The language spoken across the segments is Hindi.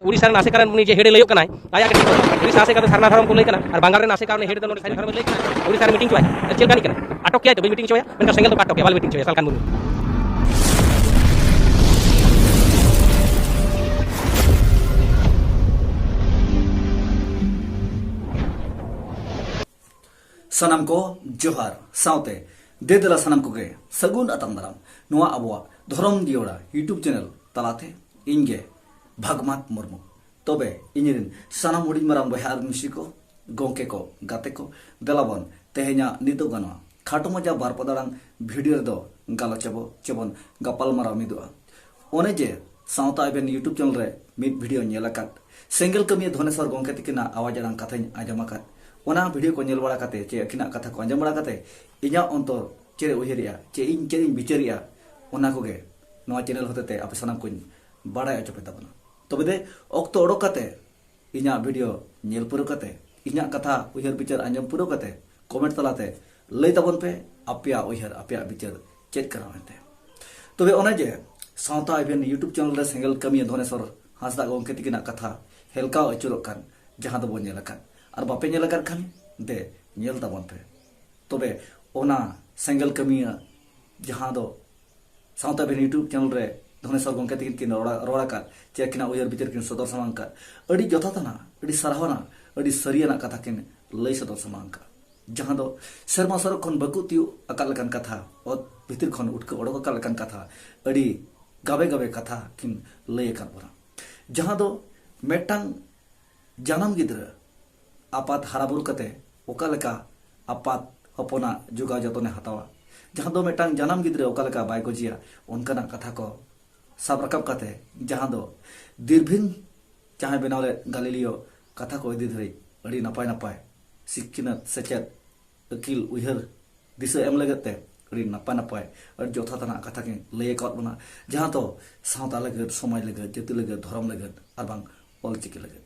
उड़ीसा आसे कारण उनी जे हेड लयो कनाय आया के उड़ीसा आसे कारण सरना धर्म को लय कना और बांगाल रे आसे कारण हेड दनो सारी धर्म लय कना उड़ीसा मीटिंग चोय चेल कानी कना अटक किया तो मीटिंग चोय मेनका सेंगल तो अटक के वाल मीटिंग चोय सालकान मुनु सनम को जोहार साउते देदला सनम को गे सगुन अतम दाराम नुआ अबुआ धरम दियोड़ा यूट्यूब चैनल तलाते इंगे भागमात मुर्मु तबे इनिरिन सनम हुडी मराम बहार मिसी को गोंके को गाते को देलाबन तेहेnya नितो गनो खाटो मजा बार पदारां वीडियो दो गालचबो चबन गपाल मारा मिदुआ ओने जे साउता एबेन यूट्यूब चैनल रे मिद वीडियो नेलाकात सेंगल कमी धनेश्वर गोंके तिकिना आवाज आरां कथाኝ आजमाकात ओना वीडियो को नेल बड़ा काते चे अखिना कथा को आंजम बड़ा काते इኛ अंतर चे उहेरिया चे इन बिचारिया ओना को गे नवा चैनल होते आप सानाम को बाड़ाय अचो पेता बना तबे दे ऑक्तो ओडो काते इኛ वीडियो नेल पुरो काते इኛ कथा उहेर बिचार आंजम पुरो काते कमेंट तलाते लय तबन पे आपिया उहेर आपिया बिचार चेक करावते तबे ओना जे सावता इवेन यूट्यूब चैनल रे सेंगल कमी धनेश्वर हासदा गोंके तिकिना कथा हेलका अचुरो कान जहां दो नेल कान और बापे नेल कर खान दे नेल तबन पे तबे ओना सेंगल कमिया जहां दो साउता बेन यूट्यूब चैनल रे धनेश्वर गोंके तिकिन रोड़ा का चेकिना उयर बिचार किन सदर समांग का अड़ी जथातना अड़ी सराहना अड़ी सरियाना कथा किन लय सदर समांग का जहां दो शर्मा सरक खन बकुतियु अकाल लकन कथा और भितर खन उठक ओडक अकाल लकन कथा अड़ी गाबे गाबे कथा किन लय कर बरा जहां दो मेटांग जानम गिद्र आपात हाराबुरु कते ओका लेका आपात हपना जुगा जतने हतावा जहां दो मेटांग जानम गिद्रे ओका लेका बाय गोजिया उनकना कथा को सब रकब कते जहां दो दीर्भिन चाहे बेनावले गालिलियो कथा को इदी धरी अड़ी नपाय नपाय सिक्किनत सेचेत अकिल उहर दिशा एम लगते अड़ी नपाय नपाय और जोथा तना कथा के लय कत बना जहां तो सावता लगत समाज लगत जति लगत धर्म लगत और बांग ऑलचिकी लगत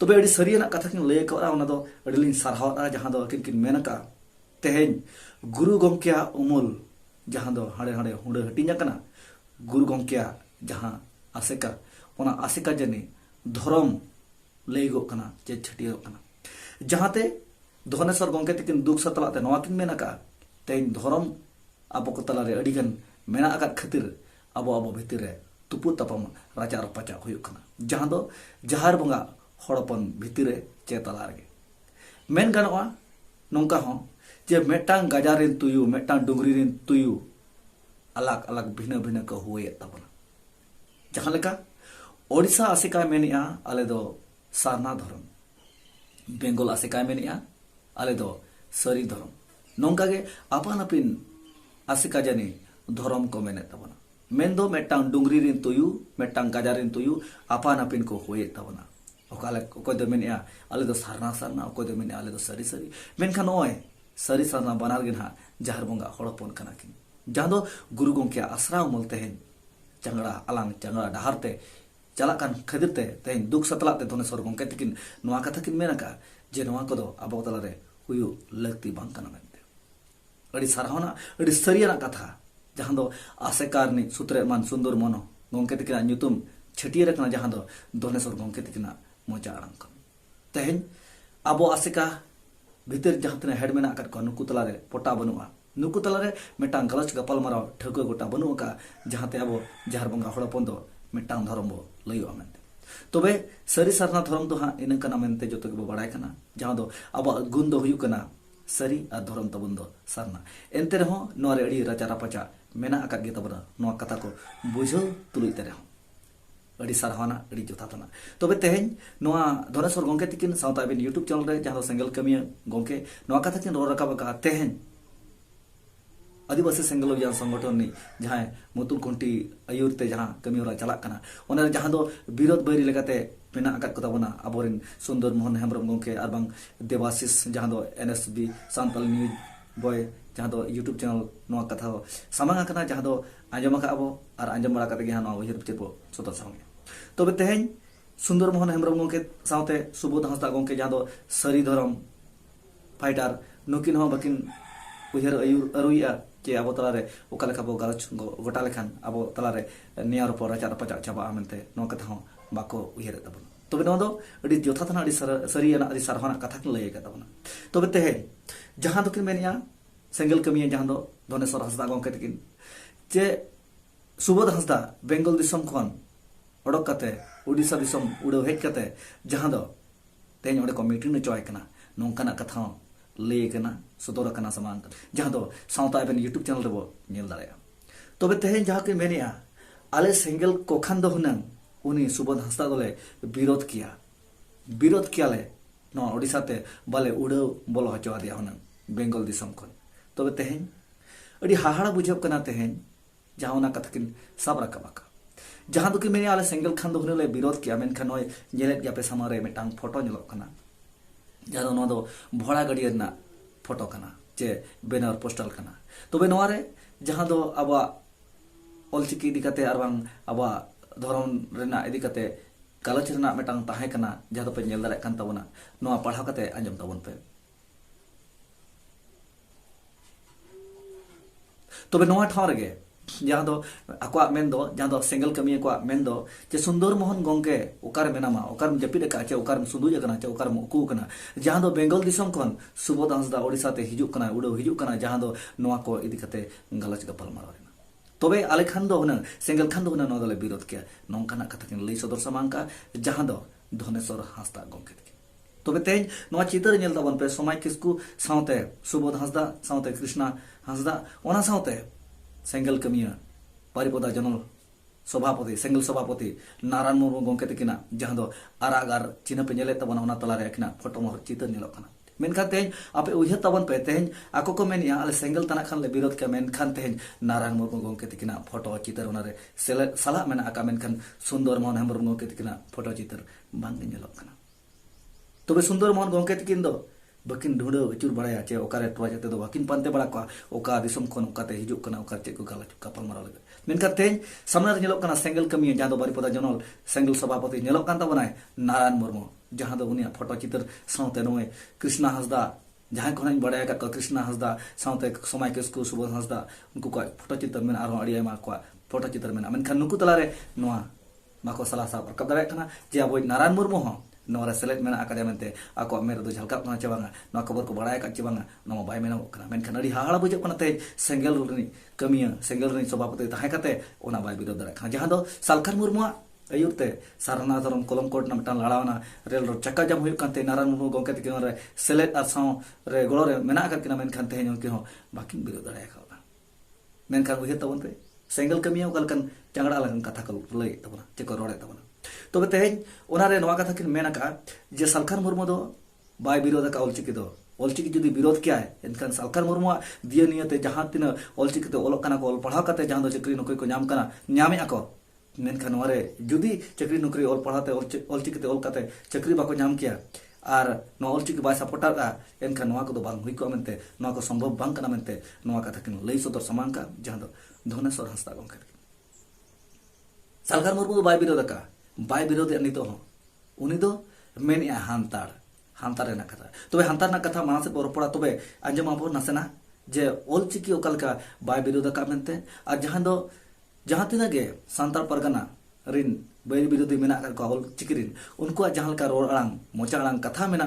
तबे अड़ी सरियाना कथा किन लय करा ओना दो अड़ी लिन सरहावता जहां दो किन मेनका तेहेन गुरु गंकिया उमुल जहां दो हाड़े हाड़े हुंडे हटिnya kana गुरु गंकिया जहां आसेका ओना आसेका जने धर्म लय गो kana जे छटियो kana जहांते धनेश्वर गंके तिकिन दुख सतलाते नवा किन मेनका तेन धर्म आबो को तलारे अडिगन मेना आकात खातिर आबो भितिर रे तुपु तपम राजा रपाचा हुयु kana जहां दो जहार बंगा हड़पन भितिर रे चे तला रे मेन गानवा नोंका हो जे मेटांग गाजारिन तुयु मेटांग डुंगरीरिन तुयु अलग अलग भिन्न भिन्न को हुए तबना जहां लेका ओडिसा आसिका मेनिया आले दो सारना धर्म बेंगल आसिका मेनिया आले दो सरी धर्म नोंका गे आपान अपिन आसिका जानी धर्म को मेने तबना मेन दो मेटांग डुंगरीरिन तुयु मेटांग गाजारिन तुयु आपान अपिन को हुए तबना ओकाले ओकोय दो मेनिया आले दो सारना सारना ओकोय दो मेनिया आले दो सरी सरी मेनखान ओय सरी सारना बनार गिन हा जहार बंगा हड़पन कना किन जहां दो गुरु गंके आसरा उमलते हैं चंगड़ा अलांग चंगड़ा डहारते चलाकान खदिरते तेन दुख सतलाते धनेश्वर गंके तिकिन नवा कथा किन मेनका जे नवा कोदो आबो तलारे हुयु लगती बांग कना मेनते अड़ी सरहावना अड़ी सरियाना कथा जहां दो आसेकारनि सुत्रे मान सुंदर मनो गंके तिकिना न्युतुम छटियर कना जहां दो धनेश्वर गंके तिकिना मोचा आरांग तेन आबो आसेका भितर जहां तना हेड मेना आकात को नुकु तलारे पोटा बनुआ नुकु तलारे मेटांग गलच गपाल माराव ठगो गोटा बनुआ का जहांते आबो जहार बंगा हड़पन दो मेटांग धर्म बो लयो मेनते तबे सरी सरना धर्म दो हा इन कना मेनते जतो के बड़ाय कना जहां दो आबो गुण दो हुयु कना सरी आ धर्म तबन दो सरना एनते रहो नोरे अड़ी राजा रापाचा मेना आकात गे तबरा नो कथा को बुझो तुलुइते रहो अड़ी सरहावना अड़ी जोथातना तबे तेहेन नोआ धनेश्वर गंके तिकिन साउता बेन यूट्यूब चैनल रे जहां सेंगल कमिया गंके नोआ कथा किन रो रकाब का तेहेन आदिवासी सेंगल अभियान संगठन नि जहां मुतुल कुंटी आयुरते जहां कमी होरा चला कना ओना जहां दो विरोध बैरी लगाते मेना आकात को तबना अबोरिन सुंदर मोहन हेम्ब्रम गंके आर बांग देवाशीष जहां दो एनएसबी सांतल न्यूज बॉय जहां दो यूट्यूब चैनल नोआ कथा सामांग कना जहां दो आंजम का अबो आर आंजम बड़ा कते गे नोआ उहिर पिचेबो सतो संगे तबे तेहेन सुंदर मोहन हेम्ब्रम गंके साउते सुबोध हांसदा गंके जहां दो सरी धर्म फाइटर नुकिन हो बकिन उहिर अरुइया जे आबो तलारे ओका लेखा बो गालच गोटा लेखान आबो तलारे नियार पर राजा रपाचा चाबा मेनते नो कथा हो बाको उयहर तबन तबे नवा दो अड़ी जोथाथना अड़ी सरियाना अड़ी सारहाना कथा किन लय तबना तबे तेहेन जहां दो किन मेनिया सेंगल कमिया जहां दो धनेश्वर हांसदा गंके तकिन जे सुबोध हांसदा बेंगल दिसम खन ओडक कते उड़ीसा दिसम उड़ो हेज कते जहां दो तेहेन ओडे को मीटिंग चॉय कना नोंकाना कथा लय कना सदर कना समान जहां दो सावता एबन यूट्यूब चैनल रेबो नेल दाड़ाया तबे तेहेन जहां के मेनिया आले सेंगल कोखान दो हुनंग उनी सुबोध हांसदा दोले विरोध किया ले नो ओडिशा ते बाले उड़ो बोलो हचो दिया हुनंग बेंगल दिसम खन तबे तेहेन अड़ी हाहाड़ा बुझब कना तेहेन जहां उना कथा किन सब रकाबाका जहां दो कि मेने आले सेंगल खान दो हुनले विरोध किया मेनखान नय जेलेट गया पे सामारे मेटांग फोटो नेलोक कना जहां नो दो भोड़ा गड़िया ना फोटो कना जे बैनर पोस्टर कना तबे नोरे जहां दो आबा ऑलचिकी इदी कते आर बांग आबा धरम रेना इदी कते कालच रेना मेटांग ताहे कना जहां दो पे नेल दारे कान तबना नोआ पढ़ाव कते आंजम तबन पे तबे नोआ ठाव रेगे जहां दो अकवा मेन दो जहां दो सिंगल कमिया को मेन दो जे सुंदर मोहन गंगे ओकार मेनामा ओकार जपिद का चे ओकार सुदुज कना चे ओकार मुकु कना जहां दो बेंगल दिसम खन सुबोध हांसदा ओडिशा ते हिजुक कना उड़ो हिजुक कना जहां दो नोआ को इदी कते गलच गपल मारना तबे आले खान दो हुना सिंगल खान दो हुना नो दले विरोध किया नोंकाना कथा किन लई सदर समांका जहां दो धनेश्वर हांसदा गंगे तबे तेज नोआ चितर नेल तबन पे समाय किसकु सावते सुबोध हांसदा सावते कृष्णा हांसदा ओना सावते सेंगल कमिया पारिपदा जनरल सभापति सेंगल सभापति नारायण मुर्मू गंके तकिना जहां दो आरागार चिन्ह पे नेले तबना ओना तला रे अकिना फोटो मोहर चितर नेलो कना मेनखान तेज आपे उयहर तबन पे तेज आको को मेनिया आले सेंगल तना खान ले विरोध के मेनखान तेज नारायण मुर्मू गंके तकिना फोटो चितर ओना रे सला मेना आका मेनखान सुंदर मोहन हेम्ब्रम गंके तकिना फोटो चितर बांग नेलो कना तबे सुंदर मोहन गंके तकिन दो बकिन ढूंढो अचूर बड़ाया चे ओकारे टोआ जाते दो बकिन पानते बड़ा को ओका दिसम खन ओकाते हिजुक कना ओका चे को गाला कपल मारा लगे मेनका तेज सामने नेलो कना सेंगल कमिया जहां दो बारिपदा जनरल सेंगल सभापति नेलो कान तबनाय नारायण मुर्मू जहां दो उनिया फोटो चित्र सावते नोय कृष्णा हांसदा जहां कोन बड़ाया का कृष्णा हांसदा सावते समय किसकु सुबोध हांसदा उनको को फोटो चित्र में आरो अड़ी आयमा को फोटो चित्र में मेनखान नुकु तलारे नोआ माको सला साब रकब दावे कना जे अब नारायण मुर्मू हो नोरा सेलेक्ट मेना आकादे मेनते आको मेरे दो झलका कना चबांगा नो खबर को बड़ाय का चबांगा नो बाय मेना कना मेनखान अड़ी हाहाड़ा बुझे कना ते सेंगल रनि कमिया सेंगल रनि सभापति ताहे कते ओना बाय विरोध दारे खा जहां दो सालखान मुर्मुआ अयुरते सारना धरम कोलम कोट ना मिटान लड़ावना रेल रोड चक्का जाम हुई कांते नारायण मुर्मू गंके तकिन रे सेलेक्ट आर साव रे गोलो रे मेना का किना मेनखान ते उनके हो बाकिन विरोध दारे खावा मेनखान उहे तबन पे सेंगल कमिया कलकन चंगड़ा लगन कथा को लय तबना चेको रोड़े तबना तबे तेज ओनारे नोआ कथा किन मेना का जे सालखान मुर्मू दो बाय विरोध का ऑलचिकी जुदी विरोध किया है एनखान सालखान मुर्मू दिए नियते जहां तिना ऑलचिकी ते ओलक कना को ऑल पढ़ाव कते जहां दो चक्री नौकरी को नाम कना नामे आको मेनखान नोरे जुदी चक्री नौकरी ऑल पढ़ाते ऑलचिकी ते ऑल कते चक्री बाको नाम किया आर नो ऑलचिकी बाय सपोर्टर एनखान नोआ को दो बांग हुई को मेनते नोआ को संभव बांग कना मेनते नोआ कथा किन लई सदर समांका जहां दो धनेश्वर हांसदा गंके सालखान मुर्मू बाय विरोध का बाय विरोध नितो हो उनी दो मेनिया हांतार ना कथा तबे हांतार ना कथा मानसे परपड़ा तबे अंजम आबो नासेना जे ऑलचिकी ओकलका बाय विरोध का मेनते आ जहां तिना गे सांतार परगना रिन बाय विरोधी मेना का ऑलचिकी रिन उनको जहां का रोड अड़ांग मोचा अड़ांग कथा मेना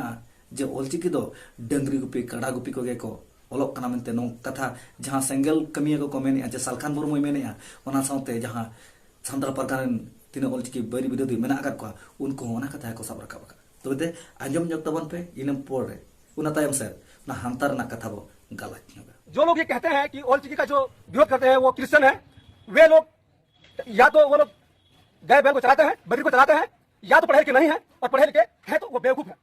जे ऑलचिकी दो डंगरी गुपी कड़ा गुपी को गे को ओलक कना मेनते नो कथा जहां सेंगल कमिया को मेनिया जे सालखान मुर्मू मेनिया ओना साउते जहां सांतार परगना तीनों ऑलचिकी बारी विरोधी मेना को उनको होना कथा को सब रखा तो दे आंजम जब तबन पे इन पोरे उना तायम से ना हंतर ना कथा वो गलत जो लोग ये कहते हैं कि ऑलचिकी का जो विरोध करते हैं वो क्रिश्चियन है वे लोग या तो वो लोग गाय बैल को चलाते हैं बकरी को चलाते हैं या तो पढ़े लिखे नहीं है और पढ़े लिखे हैं तो वो बेवकूफ है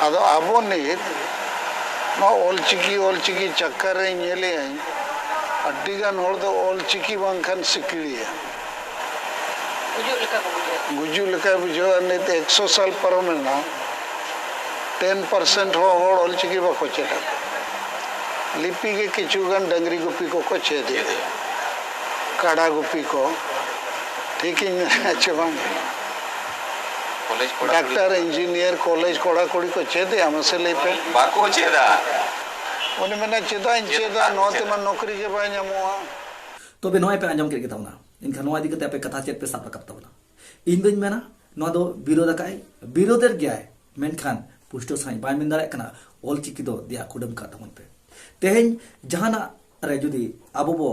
अदो अबो नहीं नो ऑलचिकी चक्कर रे नेले अड्डीगान होड़ दो ऑलचिकी बांखान सिकड़ी है गुजू लेका बुझो ने 100 साल परमेना 10% हो ऑलचिकी बाको चेदा लिपि के किचुगान डंगरी गुपी को चेदे काड़ा गुपी को ठीक है चबांग डॉक्टर इंजीनियर कॉलेज कोड़ा कोड़ी को चेदे हमसे ले पे बाको चेदा उन्हें मैंने चेदा नोते मन नौकरी के बाय ᱧᱟᱢᱚᱜᱼᱟ तबे नोय पे आंजम के तबना इनका नोआ दिकते पे कथा चेत पे साप रकब तबना इन दिन मेना नवा दो विरोध काई विरोधर गया मेनखान पुष्टो साई बाय मेन दाड़े कना ऑल चिकी दो दिया कुडम का तमन पे तेहेन जहाना रे जुदी आबो बो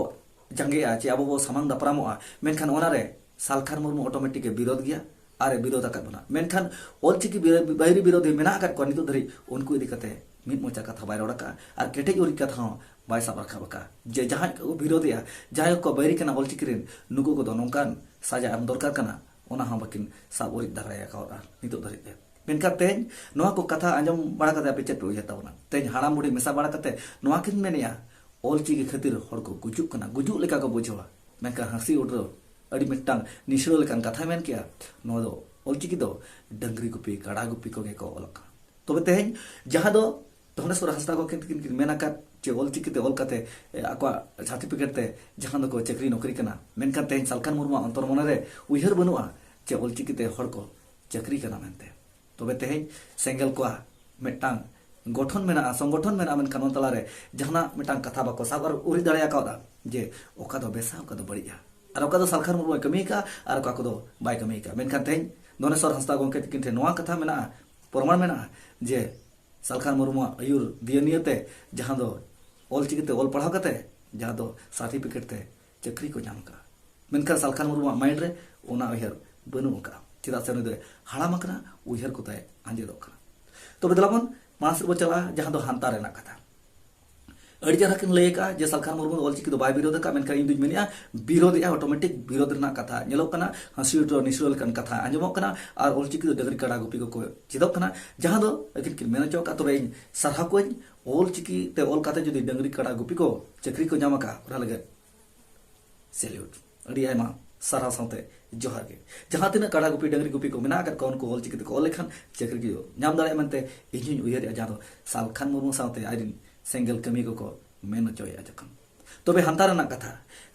जंगे आ चे आबो बो सामांग दापरामो आ मेनखान ओना रे सालखार मुर्मू ऑटोमेटिक विरोध गया आरे विरोध आका बना मेनखान ऑल चिकी बायरी विरोध मेना आका को नितो धरी उनको इदी कते मिद मोचा कथा बाय रोडका आर केटे उरी कथा बाय साब रखा बका जे जहां को विरोधिया जहां को बायरी कना ऑल चिकी रेन नुको को दो नोंकान साजा एम दरकार कना ओना हम बकिन साब उरी दाराया का नितो धरी पे मेनका तेज नोआ को कथा आंजम बड़ा कते पे चेट उयता बना तेज हाड़ाम बुढ़ी मेसा बड़ा कते नोआ किन मेनिया ऑल चिकी खातिर हर को गुजुक कना गुजुक लेका को बुझवा मेनका हंसी उडरो अड़ी मिट्टांग निशरो लेकान कथा मेन किया नो दो ऑल चिकी दो डंगरी गुपी काड़ा गुपी को गे को ओलका तबे तेज जहां दो धनेश्वर हंसदा को किन मेना का जे ऑल चिकी ते ऑल कते आको सर्टिफिकेट ते जहां दो को चाकरी नौकरी कना मेनका तेज सालखान मुर्मू अंतर मने रे उयहर बनुआ जे ऑल चिकी ते हर को चाकरी कना मेनते तबे तेज सेंगल को मिट्टांग गठन मेना संगठन मेना मेन कानून तला रे जहां मिट्टांग कथा बाको साब और उरी दाड़िया का जे ओका दो बेसा ओका दो बढ़िया और ओका दो सालखान मुर्मू कमी का और ओका को दो बाय कमी का मेनका तेज धनेश्वर हंसदा गोंके किन थे नोआ कथा मेना प्रमाण मेना जे सालखान मुर्मू आयुर दियनियते जहां दो ऑल चिकी ते ऑल पढ़ाव कते जहां दो सर्टिफिकेट ते चाकरी को नाम का मेनका सालखान मुर्मू माइंड रे ओना उयहर बनु का चिदा से उनी दो हाड़ाम कना उयहर को ताय आंजेदो का तो बदलावन मानस बो चला जहां दो हांता रेना कथा अड़ी जरा किन लय का जे सालखान मुर्मू ऑल चिकी दो बाय विरोध का मेनका इन दुज मेनिया विरोध या ऑटोमेटिक विरोध रेना कथा नेलो कना हंसी उडरो निसरोल कन कथा आंजमो कना और ऑल चिकी दो डगरी काड़ा गुपी को चिदो कना जहां दो अकिन किन मेना चौका तो इन सरहा को ऑल चिकी ते ऑल काते जुदी डंगरी काड़ा गुपी को चाकरी को नाम का ओरा लगे सैल्यूट अड़ी आयमा सरहा साथे जोहार के जहां तिना काड़ा गुपी डंगरी गुपी को मेना कर कौन को ऑल चिकी को ऑल लेखन चाकरी को नाम दाड़े मनते इन्हीं उयहर जहां दो सालखान मुर्मू साथे आइरिन सेंगल कमी को मेन चोया जखन तबे हांता रेना कथा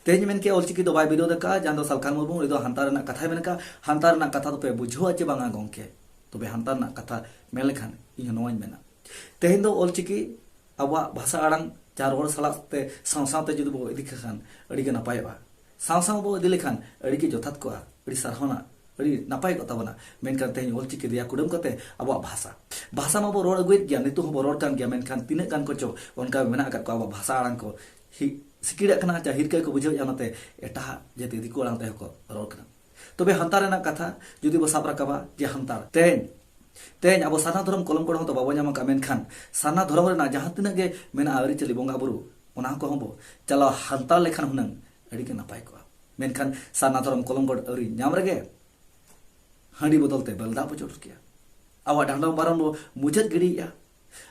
तेज मेन के ऑल चिकी दो बाय विरोध का जहां दो सालखान मुर्मू रे दो हांता रेना कथा मेन का हांता रेना कथा तो पे बुझुआ चे बांगा गोंके तबे हांता रेना कथा मेन लेखान इन नोय मेना तेहेन दो ऑल चिकी अबवा भाषा आड़ांग चार रोड सलाते सावसाते जुदी बो इदी खान अड़ी के नपायबा साव बो इदी लेखान अड़ी के जथात को अड़ी सरहना अड़ी नपाय को तबना मेनखान तेहेन ऑल चिकी दिया कुडम कते अबवा भाषा मा बो रोड अगुइत गया नितु बो रोड कान गया मेनखान तिने गान को चो उनका मेना का को अबवा भाषा आड़ांग को सिकिड़ा कना चा हिरके को बुझो जानते एटा जेते दिको आड़ांग ते को रोड कना तबे हांता रेना कथा जुदी बो साब राकाबा जे हांता तेज अब साना धर्म कलम को तो बाबा नाम का मेनखान साना धर्म रेना जहां तिना गे मेना आरी चली बोंगा बुरु ओना को हबो चला हांता लेखान हुनंग अड़ी के नपाय को मेनखान साना धर्म कलम को आरी नाम रगे हांडी बदलते बलदा बचोट किया आवा डांडा बारन बो मुजत गिड़िया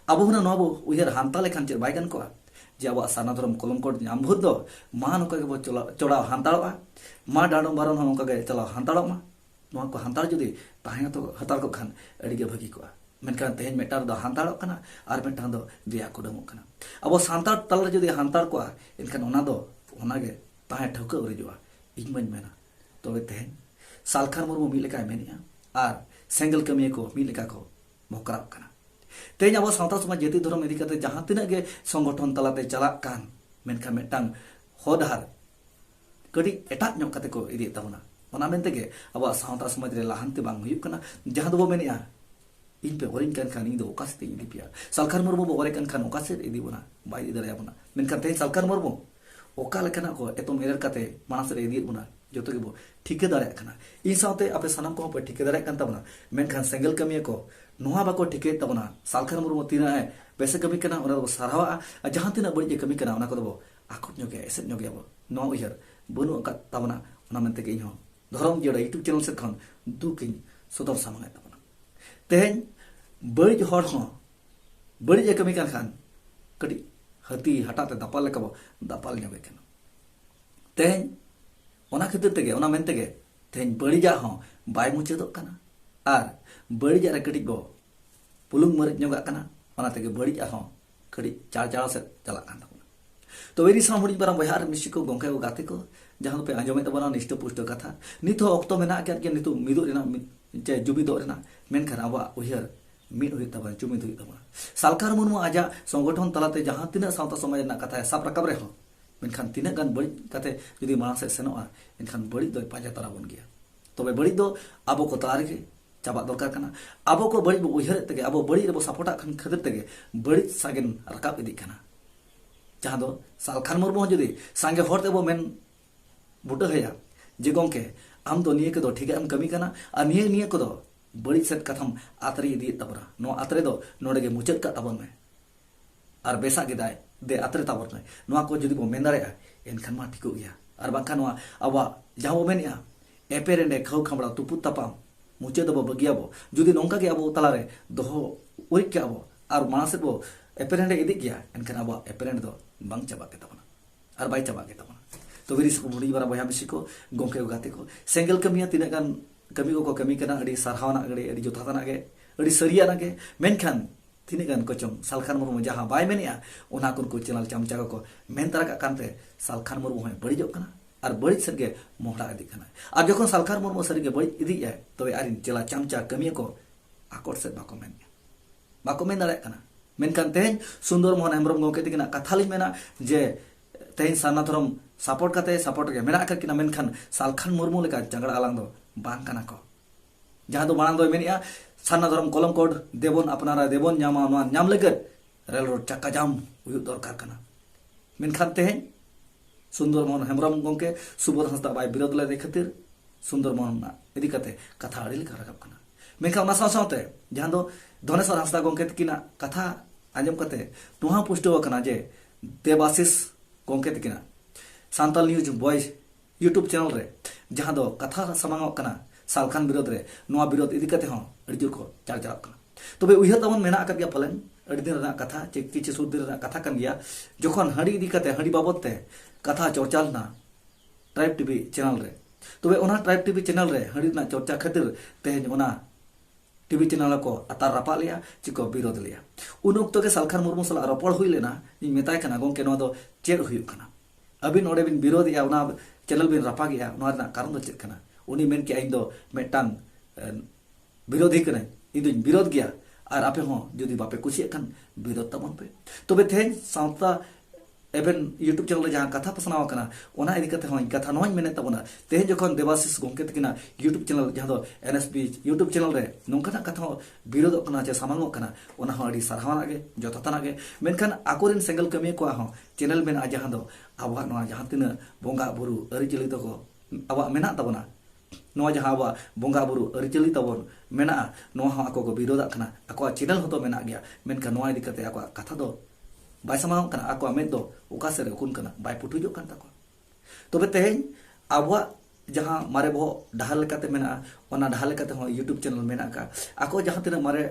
अब हुना नबो उयहर हांता लेखान चे बायगन को जे अब साना धर्म कलम को नाम भूत दो मा नका के बो चोड़ा हांताड़वा मा डांडा बारन नका के चला हांताड़मा नोआ को हांताड़ जुदी ताहे तो हतार को खान अड़ी के भगी को मेनखान तेहेन मेटार दो हांताड़ कना आर मेटान दो दिया कुडम कना अब सांताड़ तल जुदी हांताड़ को इनखान ओना दो ओना गे ताहे ठौका उरिजुआ इन मन मेना तबे तेहेन सालखान मुर्मू मी लेका मेनिया आर सेंगल कमी को मी लेका को मोकरा कना तेहेन अब सावता समाज जाति धर्म इदी कते जहां तिना गे संगठन तलाते चला कान मेनखान मेटांग होडहार कडी एटा ᱧᱚᱜ कते को इदी ताबना ओना मेनते गे अब सावता समाज रे लाहांते बांग हुयुक कना जहां दो मेनिया इन पे ओरिन कान खान इन दो ओकासे इदी पिया सालखान मुर्मू बो ओरे कान खान ओकासे इदी बना बाय इदी दरे बना मेनखान तेहेन सालखान मुर्मू ओका लेकना को एतो मेरर कते मानस रे इदी बना जोतो गे बो ठीके दारे कना इन सावते आपे सनम को पे ठीके दारे कन ताबना मेनखान सेंगल कमी को नोहा बाको ठीके ताबना सालखान मुर्मू तिना है बेसे कमी कना ओना बो सारावा जहां तिना बड़ी कमी कना ओना को बो आखुत ᱧᱚᱜ एसे ᱧᱚᱜ बो नो उयहर बनु का ताबना ओना मेनते के इहो धर्म जोड़ा यूट्यूब चैनल से खन दुकिन सदर सामने ताबना तेहेन बड़ी हर हो बड़ी कमी कान खान कटी हती हटाते दापाल लेका बो दापाल ᱧᱚᱜ केना तेहेन ओना खातिर तेगे ओना मेनते गे तेहेन बड़ी जा हो बाय मुचेदो कना आर बड़ी जा रे कटी बो पुलुंग मरिच ᱧᱚᱜ कना ओना तेगे बड़ी जा हो कटी चार चार से चला कान ताबना तो वेरी साम हुडी बारा बहार मिसी को गोंके को गाते को जहां पे आंजमे तबना निष्ठ पुष्ट कथा नित हो अक्तो मेना के नित मिदो रेना जे जुबिदो रेना मेनखान आबा उयहर मिद हुई तबा जुमिद हुई तबा सालखान मुर्मू आजा संगठन तलाते जहां तिना सावता समाज ना कथा साब रकाब रे हो मेनखान तिना गान बड़ी कते जुदी मानस से सेनोआ एनखान बड़ी दो पाजा तारा बन गया तबे बड़ी दो अब को तला रे चाबा दरकार कना अब को बड़ी बो उयहर तगे अब बड़ी रे बो सपोर्ट खान खातिर तगे बड़ी सागेन रकाब इदी कना जहां दो सालखान मुर्मू जुदी सांगे हरते बो मेन बुटा हैया जे गोंके आम दो निये के दो ठीक है हम कमी कना आ निये निये को दो बड़ी सेट कथम आतरी इदी तबरा नो आतरे दो नोडे के मुचत का तबन में और बेसा के दाय दे आतरे तबर में नो को जुदी बो मेन दारे एनखान मा ठिको गया और बाखान नो अबा जहां बो मेनिया एपेरेंडे खाउ खामड़ा तुपु तपाम मुचे दो बगिया बो जुदी नोंका के अबो तलारे दोहो उरिक के अबो और मानसे बो एपेरेंडे इदी गया एनखान अबो एपेरेंड दो बांग चाबा के तबना और बाई चाबा के तबना तो बिरिस को मुड़ी बारा बया बिसी को गोंके गाते को सेंगल कमिया तिना गान कमी को कमी कना अड़ी सरहावना अड़ी जोथातना के अड़ी सरिया ना के मेनखान तिना गान कोचम सालखान मुर्मू जहां बाय मेनिया ओना को चैनल चमचा को मेन तरह का कानते सालखान मुर्मू है बड़ी जो कना और बड़ी सरगे मोहड़ा इदी कना और जखन सालखान मुर्मू सरगे बड़ी इदी है तबे आरिन चला चमचा कमिया को आकोट से बाको मेन दाड़े कना मेनखान तेहन सुंदर मोहन हेम्ब्रम गोंके तिकिना कथा लिन मेना जे तेहन सारना धरम सपोर्ट करते सपोर्ट के मेना किना मेनखान सालखान मुर्मू लेका जंगड़ा आलांग दो बांग कना को जहां दो मांग दो मेनिया सारना धरम कलम कोड देबन अपनारा देबन न्यामा न्याम लगत रेल रोड चक्का जाम हुयु दरकार कना मेनखान तेहन सुंदर मोहन हेम्ब्रम गोंके सुबोध हंसदा बाय विरोध ले खातिर सुंदर मोहन इदी कते कथा अड़ी लेका रकब कना मेनखान ओना साथे जहां दो धनेश्वर हंसदा गोंके तिकिना कथा आंजम कते तुहा पुष्टो कना जे देवाशीष गोंके तिकिना Santal news boys YouTube channel रे जहां दो कथा समांगो कना सालखान विरोध रे नोआ विरोध इदी कते हो अड़ी जोर को चार चार कना तबे उइहर तमन मेना कर गया फलन अड़ी दिन रा कथा किछि सुद दिन रा कथा कन गया जखन हड़ी इदी कते हड़ी बाबत ते कथा चर्चाल ना ट्राइब टीवी चैनल रे तबे ओना ट्राइब टीवी चैनल रे हड़ी ना चर्चा खातिर तेहन ओना टीवी चैनल को अतार रपा लिया चिको विरोध लिया उन वक्त के सालखान मुर्मू सला रपड़ हुई लेना इन मेताय कना गोंके नो दो चेड हुई कना अबिन ओडे बिन विरोध या उना चैनल बिन रपा गया उना ना कारण दो चेड कना उनी मेन के इन दो मेटांग विरोधी कने इन विरोध गया और आपे हो जदि बापे कुछ खान विरोध तबन पे तबे तेहन सावता एबेन यूट्यूब चैनल जहां कथा पसनाव कना ओना इदी कते होय कथा नोय मेने तबना तेहन जखन देवाशीष गोंके तकिना यूट्यूब चैनल जहां दो एनएसपी यूट्यूब चैनल रे नोंकाना कथा विरोध कना जे सामांगो कना ओना हो अडी सरहावना गे जथातना गे मेनखान आकोरिन सेंगल कमी को हो चैनल मेना जहां दो आबा नोआ जहां तिना बोंगा बुरु अरिचली तको आबा मेना तबना नोआ जहां आबा बोंगा बुरु अरिचली तबन मेना नोआ हो आको को विरोध कना आको चैनल हो तो मेना गया मेनखान नोआ इदी कते आको कथा दो बाय समांग कना आको मेद दो उकासे रे कुन कना बाय पुठुजो कन ताको तबे तेहन आबवा जहां मारे बो ढाल लेकाते मेना ओना ढाल लेकाते हो यूट्यूब चैनल मेना का आको जहां तिना मारे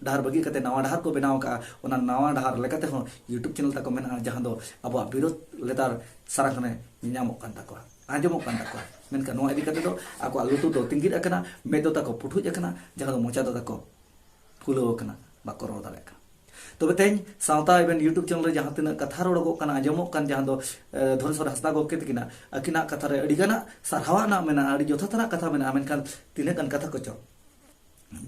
ढार बगी कते नवा ढार को बनाव का ओना नवा ढार लेकाते हो यूट्यूब चैनल ताको मेना जहां दो आबवा विरोध लेतार सारा खने नियामो कन ताको आजमो कन ताको मेनका नवा इदी कते दो आको लुतु दो तिंगिर अकना मेदो ताको पुठुज अकना जहां दो मोचा दो ताको फुलो अकना बाको रो दाले का तबे तेहन सावता इवेन यूट्यूब चैनल रे जहां तिना कथा रोड़गो कना आजमो कन जहां दो धनेश्वर हंसदा गोंके तकिना अकिना कथा रे अडी गाना सरहावाना मेना अडी जोथातना कथा मेना मेनखान तिना कन कथा कोचो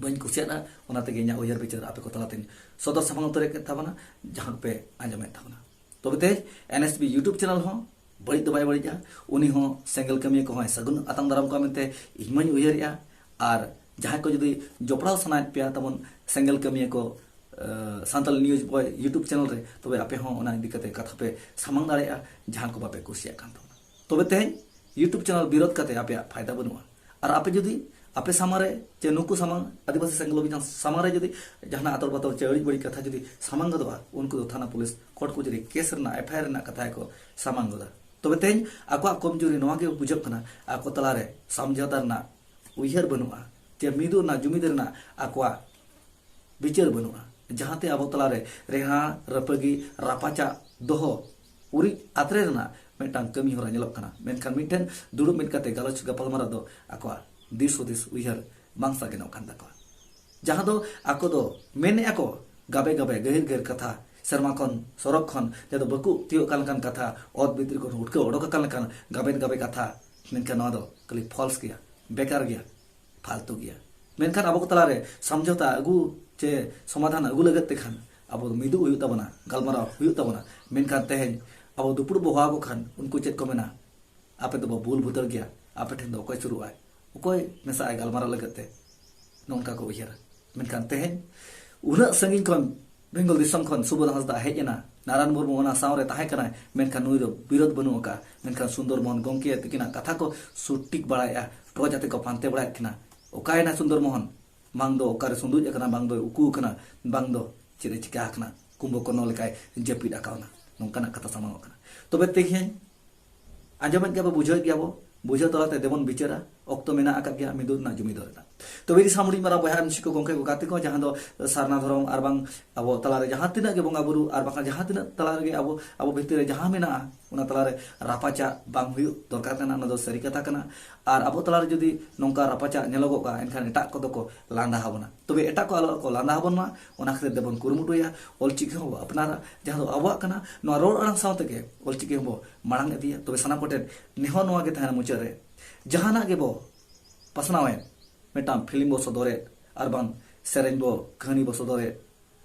बन कुसियाना ओना तेगे इना उयहर बिचार आपे को तलातिन सदर सामांग उतरे के थाबना जहां पे आजमे थाबना तबे ते एनएसबी यूट्यूब चैनल हो बड़ी दबाई बड़ी जा उनी हो सेंगल कमी को हो सगुन अतंग दाराम को मेनते इमन उयहरिया और जहां को जदी जोपड़ाव सनाय पे तमन सेंगल कमी को Santal news boy YouTube channel रे तबे आपे हो ओना इदी कते कथा पे सामांग दाड़ेया जहां को बापे कुसिया कान तबे तेहन यूट्यूब चैनल विरोध कते आपे फायदा बनुआ और आपे जदी आपे सामारे जे नुकु सामांग आदिवासी सेंगल बिना सामारे जदी जहां आतर बातर चे अड़ी बड़ी कथा जदी सामांग दवा उनको दो थाना पुलिस कोर्ट को जरी केस रना एफआईआर रना कथा को सामांग दा तबे तेहन आको कमजोरी नवा के बुझक कना आको तलारे समझौता रना उयहर बनुआ जे मिदु ना जुमिद रना आको विचार बनुआ जहांते अब तलारे रेहा रपगी रापाचा दोहो उरी आत्रे रना मेटांग कमी होरा नेलक कना मेनखान मिटेन दुडुब मिट कते गालोच गपालमारा दो आको दिस हुदिस उयहर बांसा गेनो कान ताको जहां दो आको दो मेने आको गाबे गाबे गहिर गहिर कथा शर्मा खन सरक खन जदो बकु तियो कान कथा ओद बित्री को हुटके ओडोक कान गाबे गाबे कथा मेनखान नवा दो कली फॉल्स गया बेकार गया फालतू गया मेनखान अब तलारे समझौता अगु चे समाधान अगु लगत तेखान अब मिदु हुयु तबना गलमारा हुयु तबना मेनखान तेहन अब दुपुड़ बोहा को खान उनको चेक को मेना आपे तो बुल भुतर गया आपे ठेन दो कोई शुरू आए उकोय मेसा आई गलमारा लगते नोंका को उयहर मेनखान तेहेन उना संगिन खन बेंगल दिसम खन सुबोध हांसदा हेजना नारायण मुर्मू ओना सावरे ताहे कना मेनखान नुई दो विरोध बनु का मेनखान सुंदर मोहन गंके तिकिना कथा को सुटिक बड़ाया तो जाते को पांते बड़ा किना ओकायना सुंदर मोहन बांग दो ओकारे सुंदुज कना बांग दो उकू कना बांग दो चिरे चिका कना कुंभकर्ण लेकाय जपिद आकावना नोंकाना कथा सामाव कना तबे तेहेन आंजमेद गया बुझे गया बुझे तलाते देबन बिचारा अक्तो मेना आकाद गया मिदुद ना जुमिदर तबे सामुड़ी मारा बहा मिसिको गंके को गाते को जहां दो सारना धरम आर बांग अब तलारे जहां तिना के बंगा बुरु आर बांग जहां तिना तलारे गे अब भितर जहां मेना उना तलारे रापाचा बांग हुयु दरकार कना ना दो सरी कथा कना आर अब तलारे जदी नोंका रापाचा नेलोगो का एनखान एटा को दको लांदा हाबना तबे एटा को आलो को लांदा हाबन मा ओना खते देबन कुरुमुटुया ऑलचिकी हो अपनारा जहां दो आवा कना नो रोड अरंग सावते के ऑलचिकी हो मांग एदिया तबे सना कोटे नेहो नोआ के थाना मुचरे जहाना के बो पसनावे मेटाम फिल्म बो सदरे आर बांग सेरेन बो कहानी बो सदरे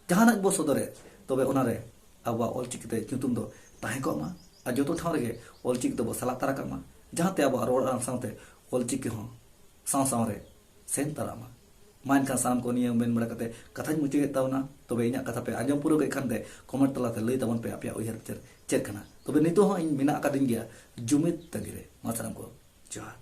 जहाना बो सदरे तबे ओनारे आबा ऑलचिकी ते nyutum दो ताहे को मा आ जतो ठाव रे ऑलचिकी दो सला तारा कमा जहां ते आबा रोड अरंग सावते ऑलचिकी हो साव साव रे सेन तारामा मान का साम को नियम बेन बड़ा कते कथा मुचे तावना तबे इना कथा पे आजम पुरो गए खानते कमेंट तलाते लई तबन पे आपया उयहर चेक कना तबे नितो हो इन मिना का दिन गया जुमित तगिरे मासराम को जोहार।